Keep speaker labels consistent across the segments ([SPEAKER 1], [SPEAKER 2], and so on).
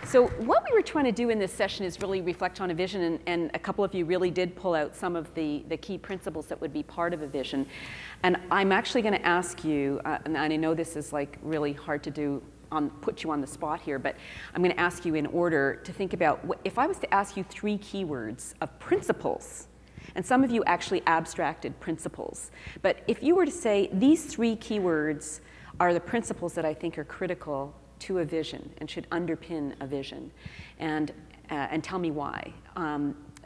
[SPEAKER 1] So what we were trying to do in this session is really reflect on a vision, and a couple of you really did pull out some of the key principles that would be part of a vision. And I'm actually going to ask you, and I know this is like really hard to do, put you on the spot here, but I'm going to ask you in order to think about, if I was to ask you 3 keywords of principles, and some of you actually abstracted principles, but if you were to say these 3 keywords are the principles that I think are critical to a vision and should underpin a vision, and tell me why.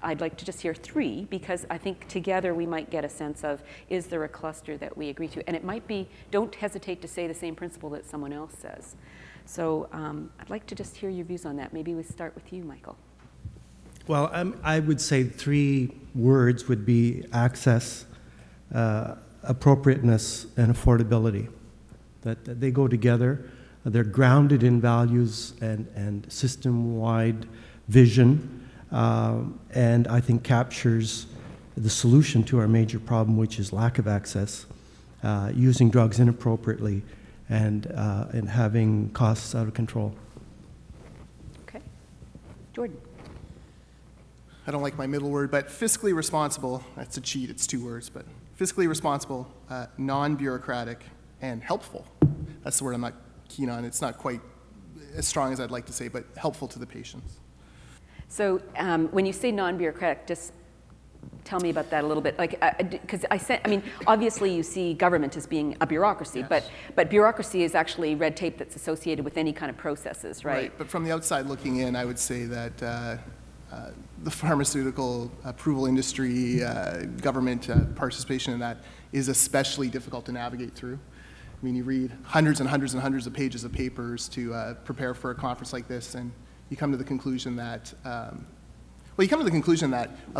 [SPEAKER 1] I'd like to just hear 3, because I think together we might get a sense of, is there a cluster that we agree to? And it might be, don't hesitate to say the same principle that someone else says. So I'd like to just hear your views on that. Maybe we start with you, Michael.
[SPEAKER 2] Well, I would say 3 words would be access, appropriateness, and affordability. That they go together. They're grounded in values and system-wide vision, and I think captures the solution to our major problem, which is lack of access, using drugs inappropriately, and having costs out of control.
[SPEAKER 1] Okay. Jordan.
[SPEAKER 3] I don't like my middle word, but fiscally responsible, that's a cheat, it's 2 words, but fiscally responsible, non-bureaucratic, and helpful. That's the word I'm not keen on. It's not quite as strong as I'd like to say, but helpful to the patients.
[SPEAKER 1] So when you say non-bureaucratic, just tell me about that a little bit. Like, because I mean, obviously you see government as being a bureaucracy, yes. but bureaucracy is actually red tape that's associated with any kind of processes, right?
[SPEAKER 3] Right, but from the outside looking in, I would say that the pharmaceutical approval industry, government participation in that is especially difficult to navigate through. I mean, you read hundreds and hundreds and hundreds of pages of papers to prepare for a conference like this, and you come to the conclusion that, a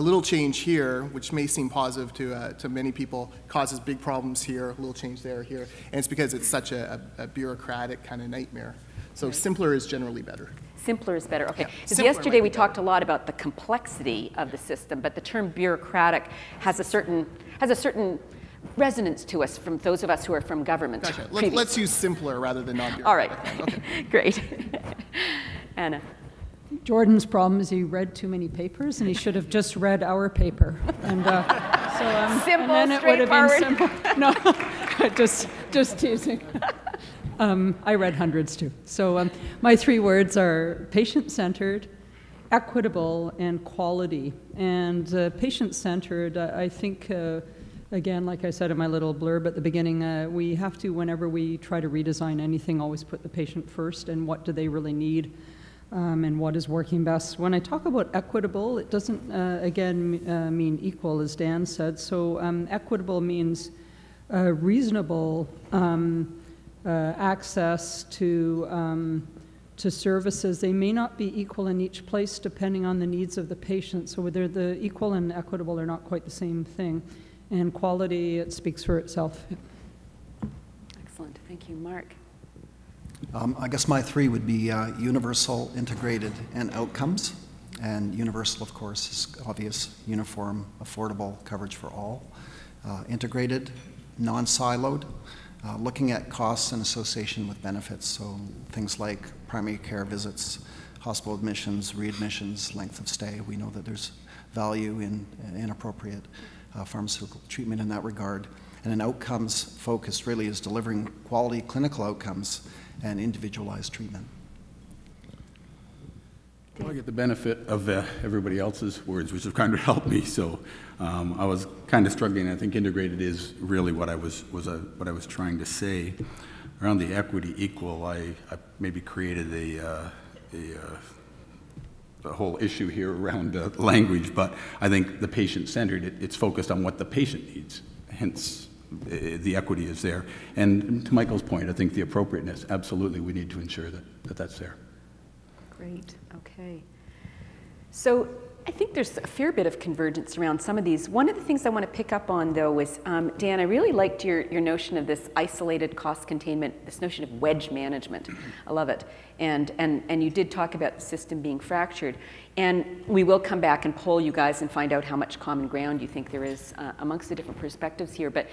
[SPEAKER 3] little change here, which may seem positive to many people, causes big problems here, a little change there, here, and it's because it's such a bureaucratic kind of nightmare. So right. Simpler is generally better.
[SPEAKER 1] Simpler is better, okay. Because
[SPEAKER 3] Yeah,
[SPEAKER 1] yesterday we talked a lot about the complexity of the system, but the term bureaucratic has a certain resonance to us from those of us who are from government.
[SPEAKER 3] Gotcha. Let's use simpler rather than non-bureaucratic.
[SPEAKER 1] All right, okay. Great. Anna.
[SPEAKER 4] Jordan's problem is he read too many papers, and he should have just read our paper. And
[SPEAKER 1] simple,
[SPEAKER 4] and then it would have been simple. No, just teasing. I read hundreds too. So my 3 words are patient-centered, equitable, and quality. And patient-centered, I think, again, like I said in my little blurb at the beginning, we have to, whenever we try to redesign anything, always put the patient first and what do they really need, and what is working best. When I talk about equitable, it doesn't, again, mean equal, as Dan said. So equitable means reasonable access to services. They may not be equal in each place depending on the needs of the patient. So whether the equal and equitable are not quite the same thing. And quality, it speaks for itself.
[SPEAKER 1] Excellent, thank you. Mark?
[SPEAKER 5] I guess my 3 would be universal, integrated, and outcomes. And universal, of course, is obvious, uniform, affordable coverage for all. Integrated, non-siloed, looking at costs in association with benefits, so things like primary care visits, hospital admissions, readmissions, length of stay. We know that there's value in inappropriate pharmaceutical treatment in that regard. And an outcomes focus really is delivering quality clinical outcomes and individualized treatment.
[SPEAKER 6] Well, I get the benefit of everybody else's words, which have kind of helped me. So I was kind of struggling. I think integrated is really what I was trying to say. Around the equity equal, I maybe created a whole issue here around language, but I think the patient-centered, it's focused on what the patient needs, hence the equity is there. And to Michael's point, I think the appropriateness, absolutely, we need to ensure that that's there.
[SPEAKER 1] Great, okay. So I think there's a fair bit of convergence around some of these. One of the things I want to pick up on, though, is, Dan, I really liked your notion of this isolated cost containment, this notion of wedge management. I love it. And you did talk about the system being fractured. And we will come back and poll you guys and find out how much common ground you think there is amongst the different perspectives here. But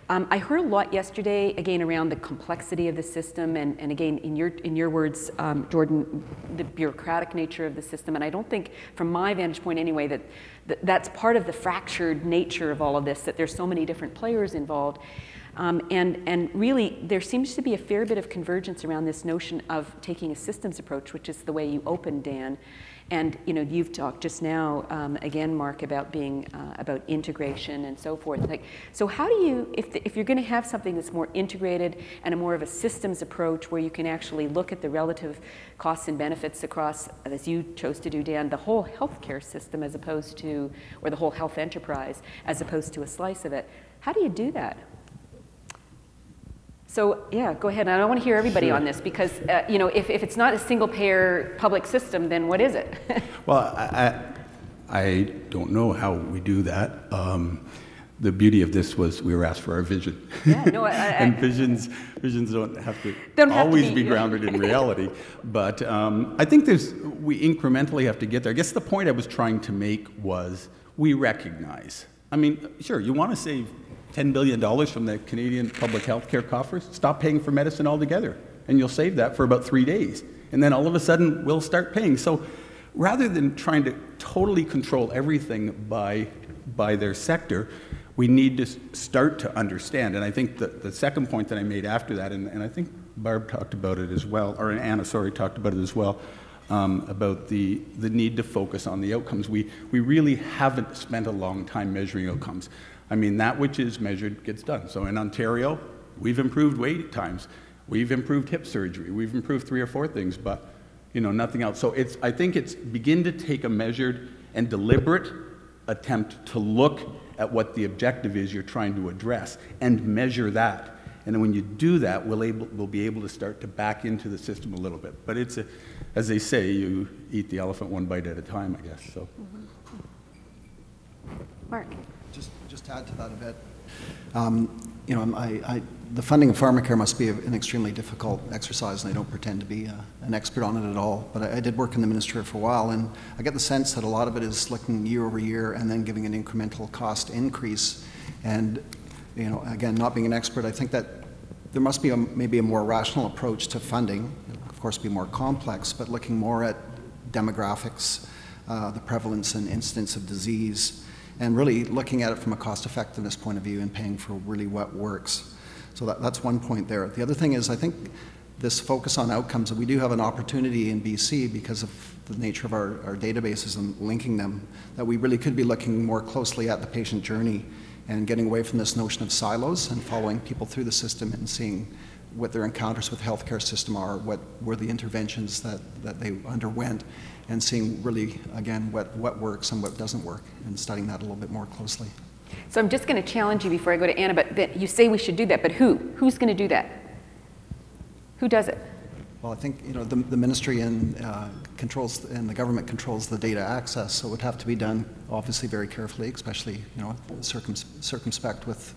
[SPEAKER 1] I heard a lot yesterday, again, around the complexity of the system, and again, in your words, Jordan, the bureaucratic nature of the system. And I don't think, from my vantage point anyway, that that's part of the fractured nature of all of this, that there's so many different players involved. And really, there seems to be a fair bit of convergence around this notion of taking a systems approach, which is the way you opened, Dan. And you've talked just now, again, Mark, about being about integration and so forth. Like, so how do you, if you're going to have something that's more integrated and a more of a systems approach, where you can actually look at the relative costs and benefits across, as you chose to do, Dan, the whole healthcare system as opposed to, or the whole health enterprise as opposed to a slice of it, how do you do that? So yeah, go ahead. I want to hear everybody on this, because if it's not a single-payer public system, then what is it?
[SPEAKER 6] Well, I don't know how we do that. The beauty of this was we were asked for our vision.
[SPEAKER 1] Yeah, no,
[SPEAKER 6] and visions don't have to always be grounded in reality. But I think we incrementally have to get there. I guess the point I was trying to make was we recognize. I mean, sure, you want to save $10 billion from the Canadian public health care coffers, stop paying for medicine altogether, and you'll save that for about 3 days. And then all of a sudden, we'll start paying. So rather than trying to totally control everything by their sector, we need to start to understand. And I think the second point that I made after that, and I think Barb talked about it as well, or Anna, sorry, talked about it as well, about the need to focus on the outcomes. We really haven't spent a long time measuring outcomes. I mean, that which is measured gets done. So in Ontario, we've improved wait times. We've improved hip surgery. We've improved 3 or 4 things, but nothing else. So I think it's begin to take a measured and deliberate attempt to look at what the objective is you're trying to address and measure that. And then when you do that, we'll be able to start to back into the system a little bit. But it's, as they say, you eat the elephant one bite at a time, I guess. So.
[SPEAKER 1] Mark.
[SPEAKER 5] Just to add to that a bit, the funding of Pharmacare must be an extremely difficult exercise, and I don't pretend to be an expert on it at all. But I did work in the ministry for a while, and I get the sense that a lot of it is looking year over year and then giving an incremental cost increase. And again, not being an expert, I think that there must be maybe a more rational approach to funding. Of course, be more complex, but looking more at demographics, the prevalence and incidence of disease, and really looking at it from a cost-effectiveness point of view and paying for really what works. So that's one point there. The other thing is, I think this focus on outcomes, we do have an opportunity in BC because of the nature of our databases and linking them, that we really could be looking more closely at the patient journey and getting away from this notion of silos and following people through the system and seeing what their encounters with the healthcare system are, what were the interventions that they underwent, and seeing really, again, what works and what doesn't work, and studying that a little bit more closely.
[SPEAKER 1] So I'm just going to challenge you before I go to Anna, but you say we should do that, but who's going to do that? Who does it?
[SPEAKER 5] Well, I think the ministry controls, and the government controls the data access, so it would have to be done obviously very carefully, especially circumspect with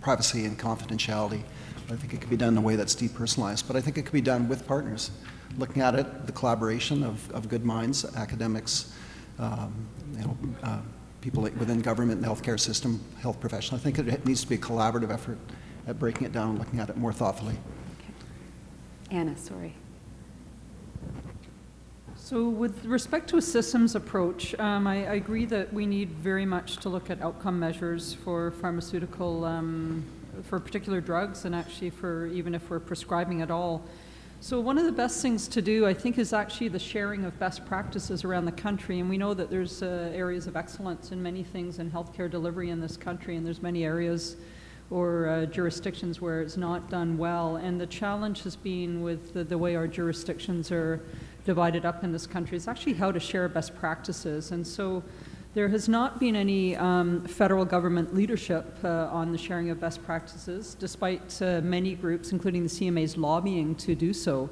[SPEAKER 5] privacy and confidentiality. But I think it could be done in a way that's depersonalized, but I think it could be done with partners, looking at it, the collaboration of good minds, academics, people within government and healthcare system, health professionals. I think it needs to be a collaborative effort at breaking it down and looking at it more thoughtfully.
[SPEAKER 1] Okay. Anna, sorry.
[SPEAKER 4] So with respect to a systems approach, I agree that we need very much to look at outcome measures for pharmaceutical, for particular drugs, and actually for even if we're prescribing at all. So one of the best things to do, I think, is actually the sharing of best practices around the country. And we know that there's areas of excellence in many things in healthcare delivery in this country, and there's many areas or jurisdictions where it's not done well. And the challenge has been with the way our jurisdictions are divided up in this country is actually how to share best practices. And so there has not been any federal government leadership on the sharing of best practices, despite many groups, including the CMA's, lobbying to do so.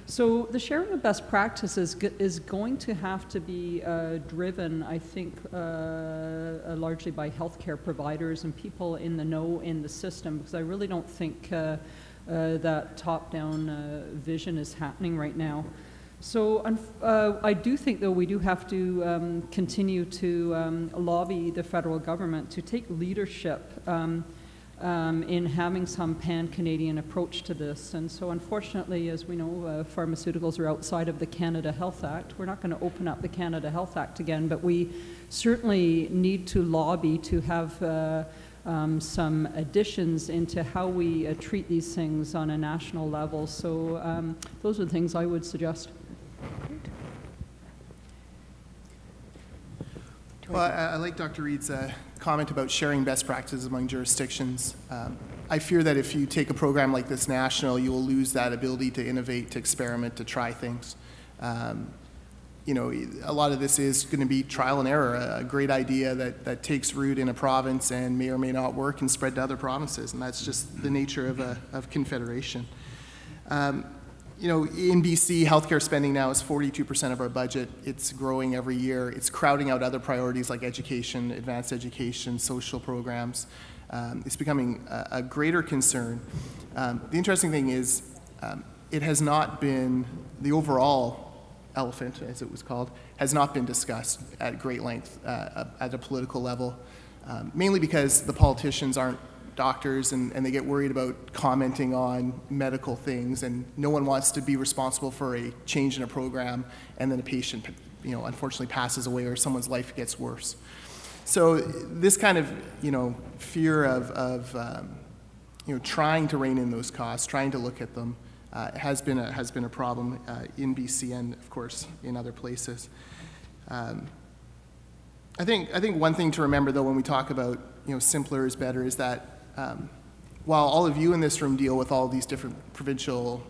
[SPEAKER 4] So the sharing of best practices is going to have to be driven, I think, largely by healthcare providers and people in the know in the system, because I really don't think that top-down vision is happening right now. So I do think, though, we do have to continue to lobby the federal government to take leadership in having some pan-Canadian approach to this. And so unfortunately, as we know, pharmaceuticals are outside of the Canada Health Act. We're not going to open up the Canada Health Act again, but we certainly need to lobby to have some additions into how we treat these things on a national level. So those are the things I would suggest.
[SPEAKER 3] Well, I like Dr. Reid's comment about sharing best practices among jurisdictions. I fear that if you take a program like this national, you will lose that ability to innovate, to experiment, to try things. You know, a lot of this is going to be trial and error, a great idea that takes root in a province and may or may not work and spread to other provinces, and that's just the nature of confederation. You know, in BC, healthcare spending now is 42% of our budget. It's growing every year. It's crowding out other priorities like education, advanced education, social programs. It's becoming a greater concern. The interesting thing is it has not been, the overall elephant, as it was called, has not been discussed at great length at a political level, mainly because the politicians aren't doctors and they get worried about commenting on medical things, and no one wants to be responsible for a change in a program and then a patient, you know, unfortunately passes away or someone's life gets worse. So this kind of, you know, fear of you know, trying to rein in those costs, trying to look at them, has been a problem in BC and of course in other places. I think one thing to remember though when we talk about, you know, simpler is better is that while all of you in this room deal with all these different provincial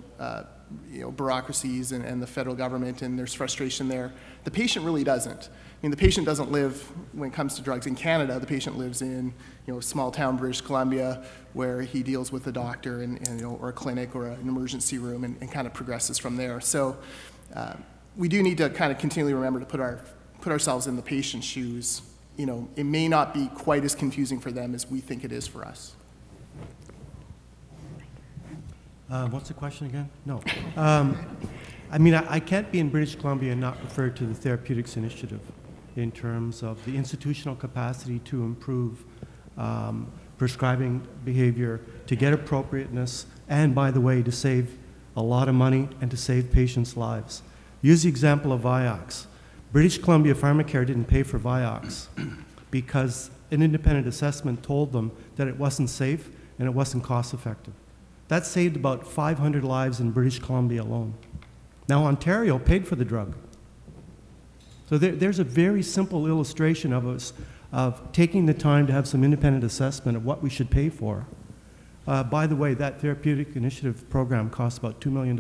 [SPEAKER 3] you know, bureaucracies and the federal government, and there's frustration there, the patient really doesn't. I mean, the patient doesn't live, when it comes to drugs in Canada, the patient lives in, you know, small town British Columbia where he deals with a doctor and you know, or a clinic or an emergency room and kind of progresses from there. So we do need to kind of continually remember to put ourselves in the patient's shoes. You know, it may not be quite as confusing for them as we think it is for us.
[SPEAKER 2] What's the question again? No. I mean, I can't be in British Columbia and not refer to the Therapeutics Initiative in terms of the institutional capacity to improve prescribing behavior, to get appropriateness, and by the way, to save a lot of money and to save patients' lives. Use the example of Vioxx. British Columbia Pharmacare didn't pay for Vioxx because an independent assessment told them that it wasn't safe and it wasn't cost effective. That saved about 500 lives in British Columbia alone. Now Ontario paid for the drug. So there's a very simple illustration of taking the time to have some independent assessment of what we should pay for. By the way, that therapeutic initiative program costs about $2 million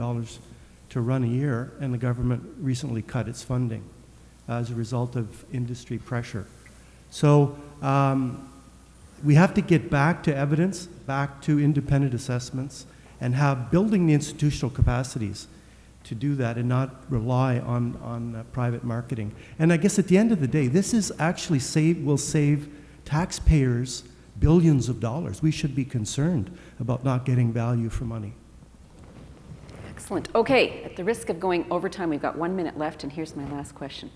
[SPEAKER 2] to run a year, and the government recently cut its funding as a result of industry pressure. So we have to get back to evidence, back to independent assessments, and have building the institutional capacities to do that and not rely on private marketing. And I guess at the end of the day, this is actually will save taxpayers billions of dollars. We should be concerned about not getting value for money.
[SPEAKER 1] Excellent. Okay, at the risk of going over time, we've got 1 minute left, and here's my last question.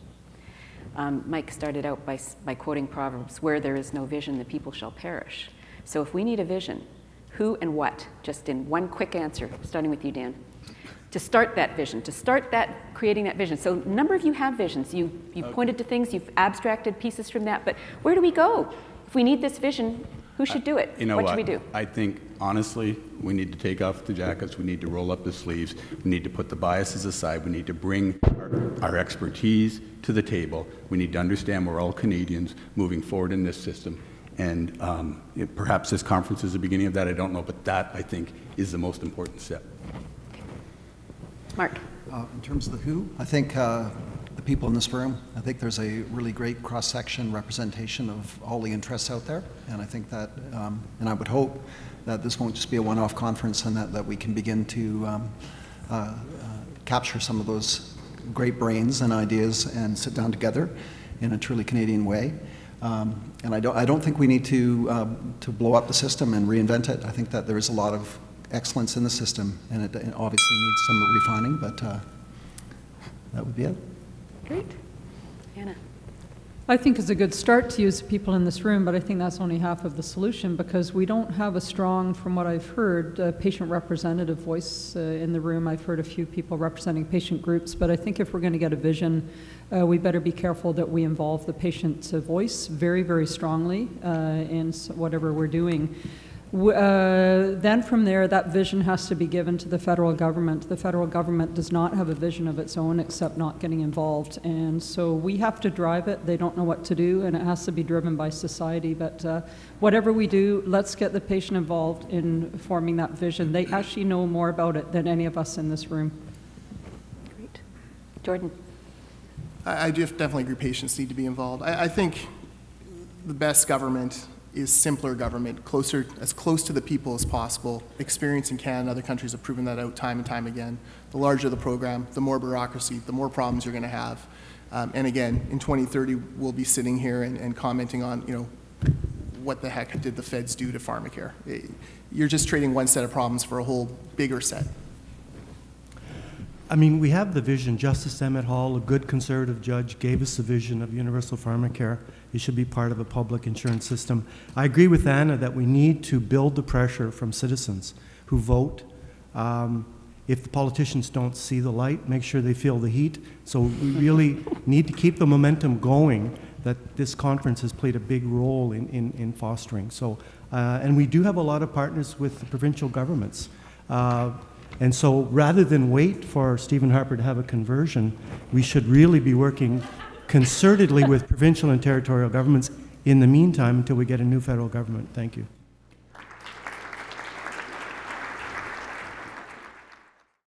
[SPEAKER 1] Mike started out by quoting Proverbs, where there is no vision, the people shall perish. So if we need a vision, who and what? Just in one quick answer, starting with you, Dan. To start that vision, to start that, creating that vision. So a number of you have visions. You've pointed to things, you've abstracted pieces from that, but where do we go? If we need this vision, who should do it?
[SPEAKER 6] You know
[SPEAKER 1] what should we do?
[SPEAKER 6] I think, honestly, we need to take off the jackets, we need to roll up the sleeves, we need to put the biases aside, we need to bring our expertise to the table, we need to understand we're all Canadians moving forward in this system, and perhaps this conference is the beginning of that, I don't know, but that, I think, is the most important step.
[SPEAKER 1] Mark.
[SPEAKER 5] In terms of the who, I think the people in this room, I think there's a really great cross-section representation of all the interests out there, and I think that, and I would hope that this won't just be a one-off conference and that we can begin to capture some of those great brains and ideas and sit down together in a truly Canadian way. And I don't think we need to blow up the system and reinvent it. I think that there is a lot of excellence in the system, and it obviously needs some refining, but
[SPEAKER 2] That would be it.
[SPEAKER 1] Great. Anna.
[SPEAKER 4] I think it's a good start to use people in this room, but I think that's only half of the solution because we don't have a strong, from what I've heard, patient representative voice in the room. I've heard a few people representing patient groups, but I think if we're going to get a vision, we better be careful that we involve the patient voice very, very strongly in whatever we're doing. Then from there, that vision has to be given to the federal government. The federal government does not have a vision of its own except not getting involved. And so we have to drive it. They don't know what to do, and it has to be driven by society. But whatever we do, let's get the patient involved in forming that vision. They actually know more about it than any of us in this room.
[SPEAKER 1] Great. Jordan.
[SPEAKER 3] I definitely agree patients need to be involved. I think the best government is simpler government, as close to the people as possible. Experience in Canada and other countries have proven that out time and time again. The larger the program, the more bureaucracy, the more problems you're going to have. And again, in 2030, we'll be sitting here and commenting on, what the heck did the feds do to Pharmacare? You're just trading one set of problems for a whole bigger set.
[SPEAKER 2] I mean, we have the vision. Justice Emmett Hall, a good conservative judge, gave us the vision of universal pharmacare. It should be part of a public insurance system. I agree with Anna that we need to build the pressure from citizens who vote. If the politicians don't see the light, make sure they feel the heat. So we really need to keep the momentum going that this conference has played a big role in fostering. So, and we do have a lot of partners with the provincial governments. And so rather than wait for Stephen Harper to have a conversion, we should really be working concertedly with provincial and territorial governments in the meantime until we get a new federal government. Thank you.